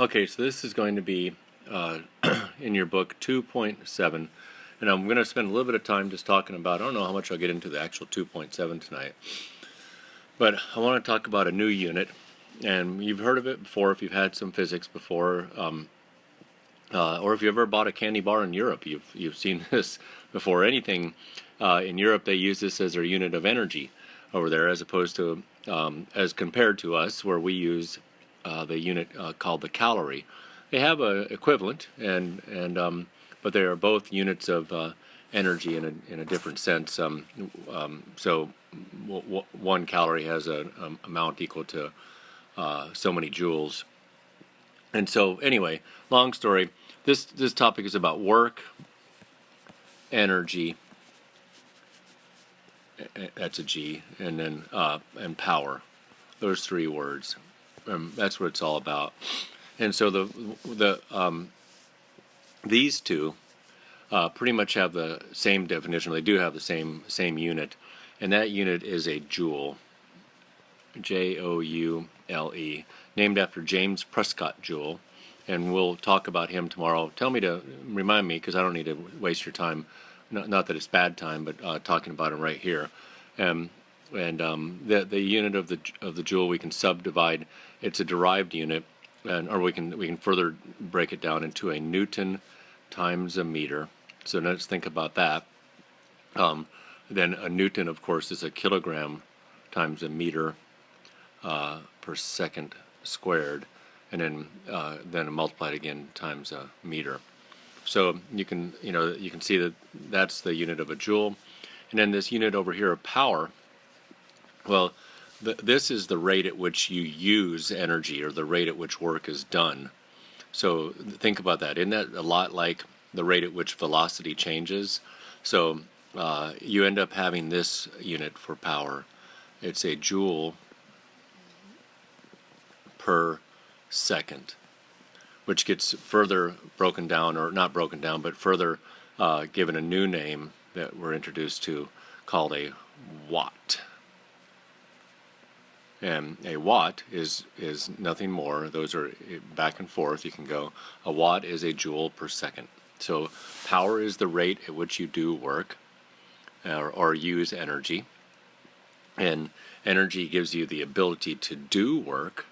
Okay, so this is going to be in your book 2.7, and I'm going to spend a little bit of time just talking about, I don't know how much I'll get into the actual 2.7 tonight, but I want to talk about a new unit, and you've heard of it before if you've had some physics before, or if you ever bought a candy bar in Europe, you've seen this before. Anything in Europe, they use this as their unit of energy over there, as opposed to, as compared to us, where we use the unit called the calorie. They have a equivalent, but they are both units of energy in a different sense. So one calorie has an amount equal to so many joules. And so anyway, long story. This topic is about work, energy. That's a G, and then and power. Those three words. That's what it's all about. And so these two pretty much have the same definition. They do have the same unit, and that unit is a joule. Joule, named after James Prescott Joule, and we'll talk about him tomorrow. Remind me, because I don't need to waste your time. Not that it's bad time, but talking about him right here. The unit of the joule we can subdivide. It's a derived unit, or we can further break it down into a Newton times a meter. So let's think about that. Then a Newton, of course, is a kilogram times a meter per second squared, and then multiplied again times a meter. So you can see that that's the unit of a joule, and then this unit over here of power. Well, this is the rate at which you use energy, or the rate at which work is done. So think about that. Isn't that a lot like the rate at which velocity changes? So you end up having this unit for power. It's a joule per second, which gets further broken down, or not broken down, but further given a new name that we're introduced to, called a watt. And a watt is nothing more. Those are back and forth. You can go. A watt is a joule per second. So power is the rate at which you do work or use energy. And energy gives you the ability to do work.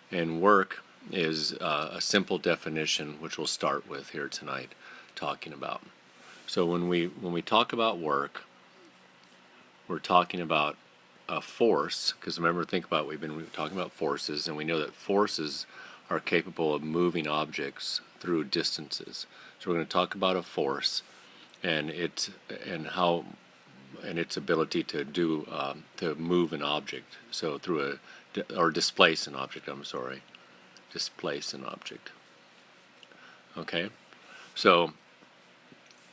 And work is a simple definition, which we'll start with here tonight, talking about. So when we talk about work, we're talking about a force, because remember, think about, we've been talking about forces, and we know that forces are capable of moving objects through distances. So we're going to talk about a force and its ability to move an object. So or displace an object. Displace an object. Okay, so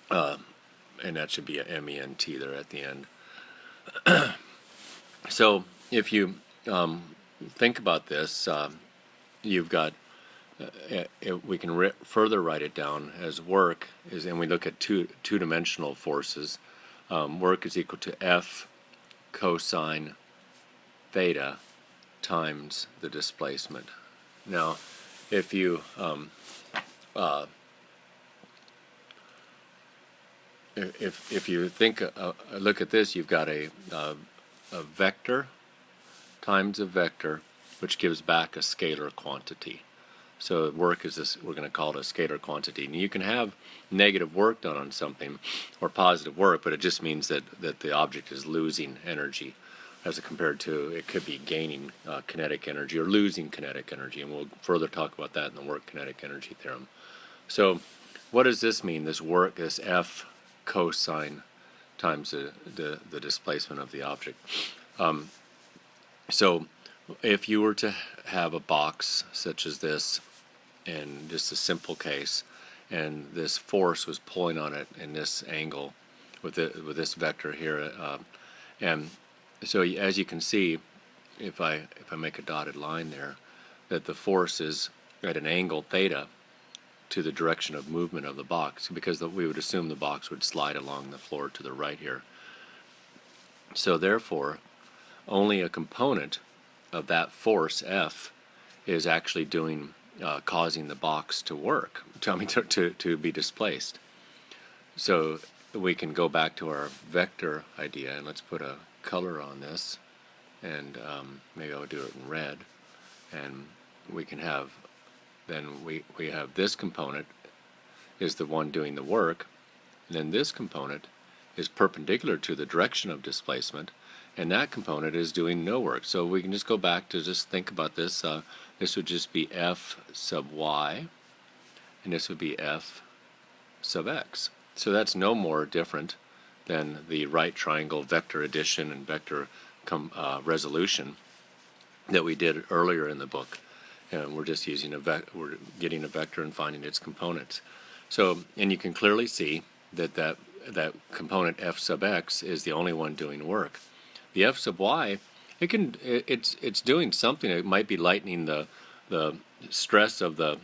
and that should be a MENT there at the end. So if you think about this, you've got, we can further write it down as work is, and we look at two-dimensional forces. Work is equal to F cosine theta times the displacement. Now, if you if you think look at this, you've got a vector times a vector, which gives back a scalar quantity. So work is this, we're going to call it a scalar quantity. And you can have negative work done on something, or positive work, but it just means that the object is losing energy, as compared to, it could be gaining kinetic energy or losing kinetic energy, and we'll further talk about that in the work kinetic energy theorem. So what does this mean, this work, this F cosine times the displacement of the object? So if you were to have a box such as this, in just a simple case, and this force was pulling on it in this angle with this vector here, and so as you can see, if I make a dotted line there, that the force is at an angle theta to the direction of movement of the box, because we would assume the box would slide along the floor to the right here. So therefore, only a component of that force F is actually doing causing the box to work, to be displaced. So we can go back to our vector idea, and let's put a color on this, and maybe I'll do it in red, and we can have, then we have this component is the one doing the work, and then this component is perpendicular to the direction of displacement, and that component is doing no work. So we can just go back to just think about this. This would just be f sub y, and this would be f sub x. So that's no more different than the right triangle vector addition and vector resolution that we did earlier in the book. And we're just using we're getting a vector and finding its components. So, and you can clearly see that that component f sub x is the only one doing work. The f sub y, it's doing something. It might be lightening the stress of the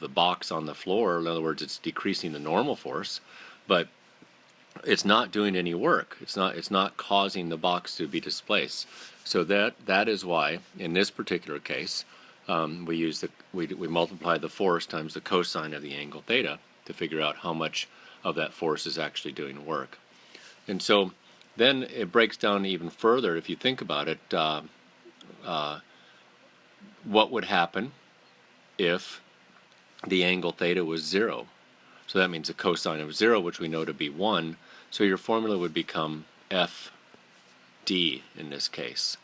box on the floor. In other words, it's decreasing the normal force, but it's not doing any work. It's not causing the box to be displaced. So that is why in this particular case we multiply the force times the cosine of the angle theta to figure out how much of that force is actually doing work. And so then it breaks down even further. If you think about it, what would happen if the angle theta was 0? So that means the cosine of 0, which we know to be 1. So your formula would become FD in this case.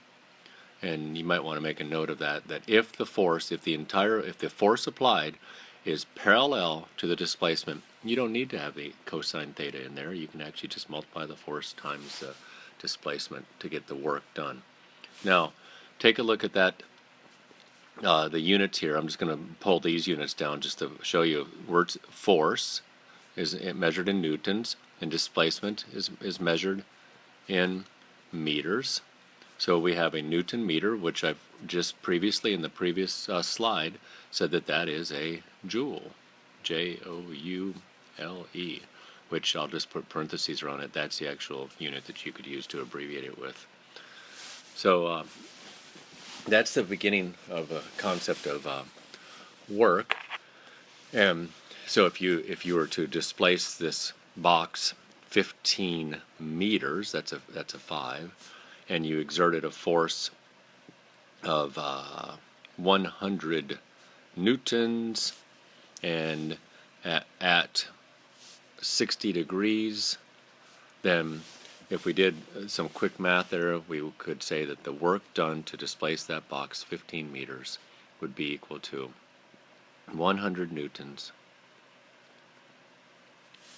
And you might want to make a note of that if the force, if the force applied is parallel to the displacement, you don't need to have the cosine theta in there. You can actually just multiply the force times the displacement to get the work done. Now, take a look at that, the units here. I'm just going to pull these units down just to show you. Words force is measured in newtons, and displacement is measured in meters. So we have a Newton meter, which I've just previously in the previous slide said that is a joule, Joule, which I'll just put parentheses around it. That's the actual unit that you could use to abbreviate it with. So that's the beginning of a concept of work. And so if you were to displace this box 15 meters, that's a 5. And you exerted a force of 100 newtons, and at 60 degrees, then if we did some quick math there, we could say that the work done to displace that box 15 meters would be equal to 100 newtons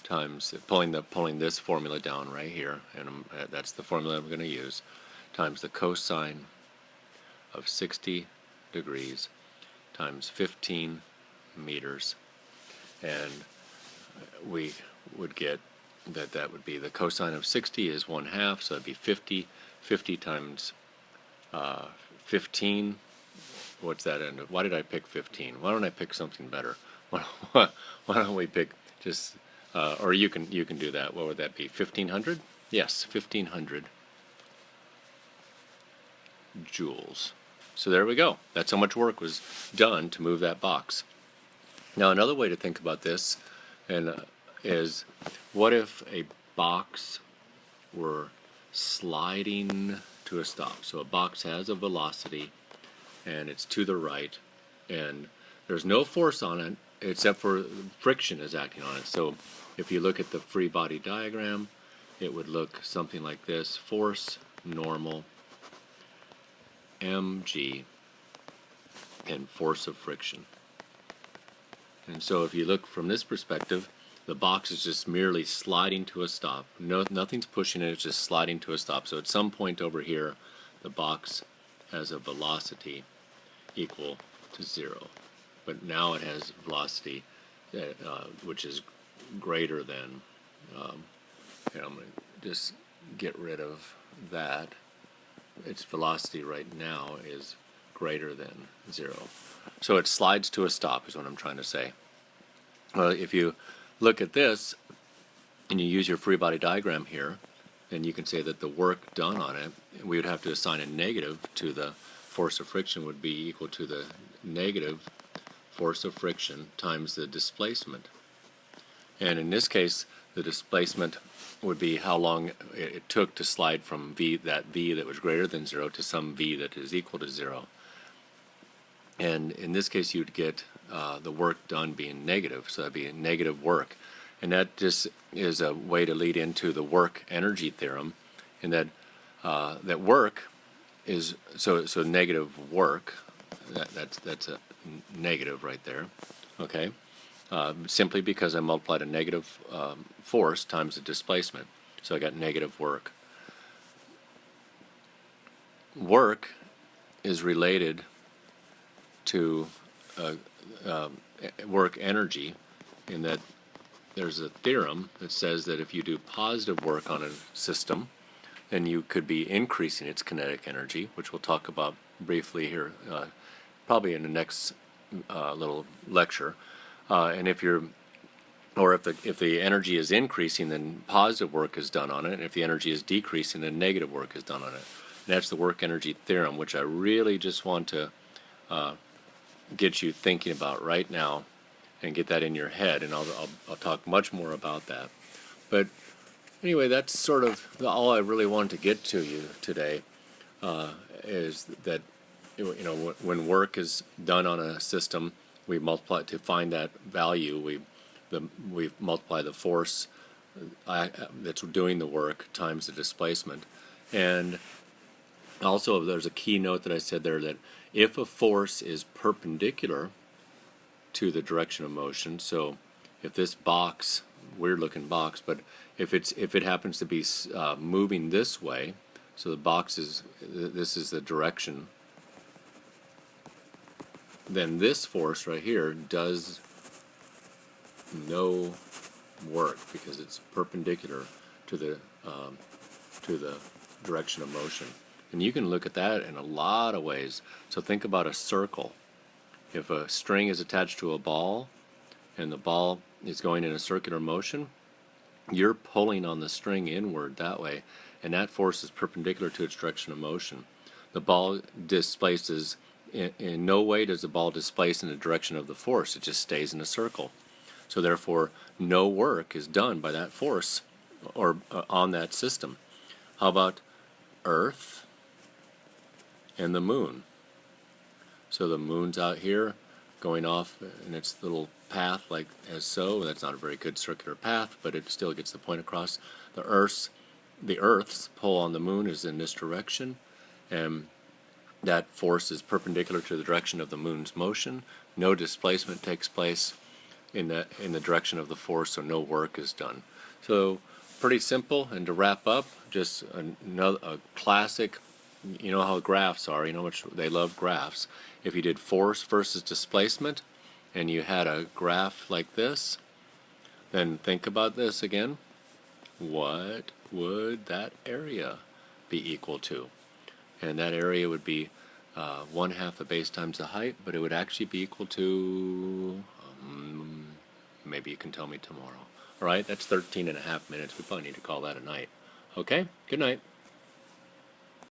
times, pulling this formula down right here, and that's the formula I'm going to use, times the cosine of 60 degrees times 15 meters, and we would get that would be the cosine of 60 is 1/2, so that'd be 50. 50 times 15. What's that end? Why did I pick 15? Why don't I pick something better? Why don't we pick just or you can do that. What would that be? 1500? Yes, 1500 joules. So there we go. That's how much work was done to move that box. Now another way to think about this is what if a box were sliding to a stop? So a box has a velocity and it's to the right, and there's no force on it except for friction is acting on it. So if you look at the free body diagram, it would look something like this: force, normal, mg, and force of friction. And so if you look from this perspective, the box is just merely sliding to a stop. Nothing's pushing it, it's just sliding to a stop. So at some point over here, the box has a velocity equal to 0. But now it has velocity which is greater than, I'm going to just get rid of that. Its velocity right now is greater than 0. So it slides to a stop is what I'm trying to say. If you look at this and you use your free body diagram here, then you can say that the work done on it, we would have to assign a negative to the force of friction, would be equal to the negative force of friction times the displacement. And in this case, the displacement would be how long it took to slide from that v that was greater than 0 to some v that is equal to 0. And in this case, you'd get the work done being negative, so that'd be a negative work. And that just is a way to lead into the work energy theorem, in that that work is so negative work. That's a negative right there. Okay, simply because I multiplied a negative force times the displacement, so I got negative work. Work is related to work energy, in that there's a theorem that says that if you do positive work on a system, then you could be increasing its kinetic energy, which we'll talk about briefly here, probably in the next little lecture. And if the energy is increasing, then positive work is done on it. And if the energy is decreasing, then negative work is done on it. And that's the work energy theorem, which I really just want to get you thinking about right now, and get that in your head. And I'll talk much more about that. But anyway, that's sort of all I really wanted to get to you today. Is that, when work is done on a system, we multiply to find that value. We multiply the force that's doing the work times the displacement. And also, there's a key note that I said there, that if a force is perpendicular to the direction of motion, so if this box, weird looking box, but if it happens to be moving this way, so the box this is the direction, then this force right here does no work, because it's perpendicular to the direction of motion. And you can look at that in a lot of ways. So think about a circle. If a string is attached to a ball, and the ball is going in a circular motion, you're pulling on the string inward that way, and that force is perpendicular to its direction of motion. The ball displaces, in no way does the ball displace in the direction of the force. It just stays in a circle. So therefore, no work is done by that force or on that system. How about Earth and the moon? So the moon's out here going off in its little path like as so. That's not a very good circular path, but it still gets the point across. The Earth's pull on the moon is in this direction, and that force is perpendicular to the direction of the moon's motion. No displacement takes place in the direction of the force, so no work is done. So pretty simple. And to wrap up, just a classic. You know how graphs are, how much they love graphs. If you did force versus displacement, and you had a graph like this, then think about this again. What would that area be equal to? And that area would be 1/2 the base times the height, but it would actually be equal to, maybe you can tell me tomorrow. All right, that's 13.5 minutes. We probably need to call that a night. Okay, good night.